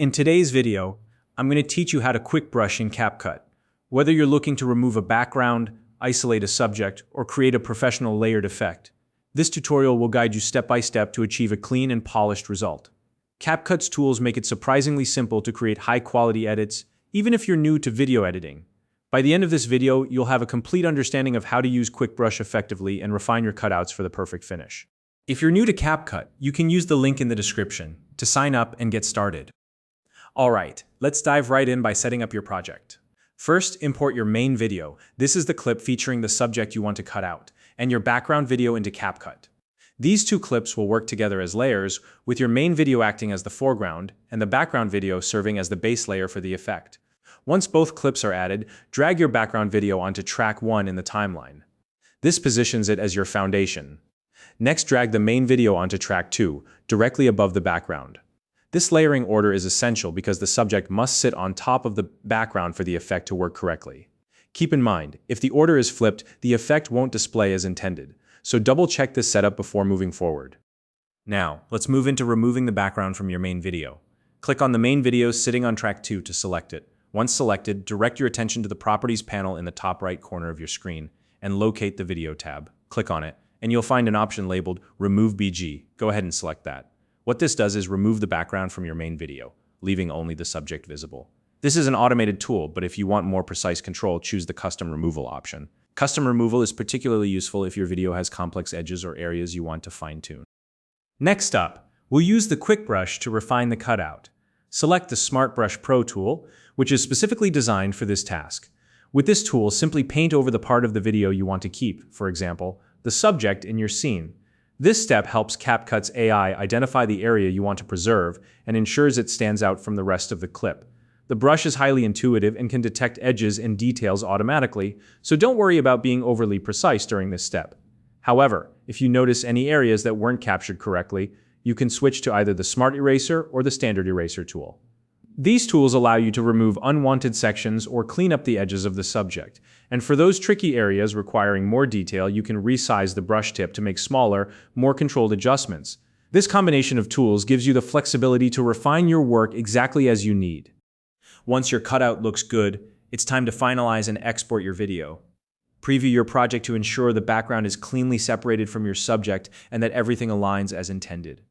In today's video, I'm going to teach you how to quick brush in CapCut. Whether you're looking to remove a background, isolate a subject, or create a professional layered effect, this tutorial will guide you step by step to achieve a clean and polished result. CapCut's tools make it surprisingly simple to create high-quality edits, even if you're new to video editing. By the end of this video, you'll have a complete understanding of how to use quick brush effectively and refine your cutouts for the perfect finish. If you're new to CapCut, you can use the link in the description to sign up and get started. Alright, let's dive right in by setting up your project. First, import your main video. This is the clip featuring the subject you want to cut out, and your background video into CapCut. These two clips will work together as layers, with your main video acting as the foreground and the background video serving as the base layer for the effect. Once both clips are added, drag your background video onto track 1 in the timeline. This positions it as your foundation. Next, drag the main video onto track 2, directly above the background. This layering order is essential because the subject must sit on top of the background for the effect to work correctly. Keep in mind, if the order is flipped, the effect won't display as intended, so double-check this setup before moving forward. Now, let's move into removing the background from your main video. Click on the main video sitting on track 2 to select it. Once selected, direct your attention to the Properties panel in the top right corner of your screen and locate the Video tab. Click on it, and you'll find an option labeled Remove BG. Go ahead and select that. What this does is remove the background from your main video, leaving only the subject visible. This is an automated tool, but if you want more precise control, choose the Custom Removal option. Custom Removal is particularly useful if your video has complex edges or areas you want to fine-tune. Next up, we'll use the Quick Brush to refine the cutout. Select the Smart Brush Pro tool, which is specifically designed for this task. With this tool, simply paint over the part of the video you want to keep, for example, the subject in your scene. This step helps CapCut's AI identify the area you want to preserve and ensures it stands out from the rest of the clip. The brush is highly intuitive and can detect edges and details automatically, so don't worry about being overly precise during this step. However, if you notice any areas that weren't captured correctly, you can switch to either the Smart Eraser or the Standard Eraser tool. These tools allow you to remove unwanted sections or clean up the edges of the subject. And for those tricky areas requiring more detail, you can resize the brush tip to make smaller, more controlled adjustments. This combination of tools gives you the flexibility to refine your work exactly as you need. Once your cutout looks good, it's time to finalize and export your video. Preview your project to ensure the background is cleanly separated from your subject and that everything aligns as intended.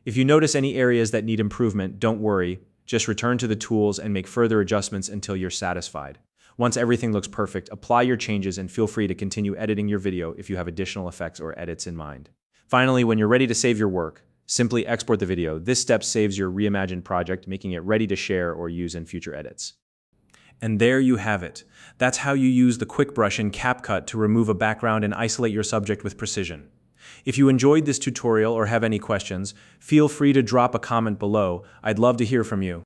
If you notice any areas that need improvement, don't worry. Just return to the tools and make further adjustments until you're satisfied. Once everything looks perfect, apply your changes and feel free to continue editing your video if you have additional effects or edits in mind. Finally, when you're ready to save your work, simply export the video. This step saves your reimagined project, making it ready to share or use in future edits. And there you have it. That's how you use the Quick Brush in CapCut to remove a background and isolate your subject with precision. If you enjoyed this tutorial or have any questions, feel free to drop a comment below. I'd love to hear from you.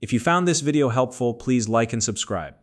If you found this video helpful, please like and subscribe.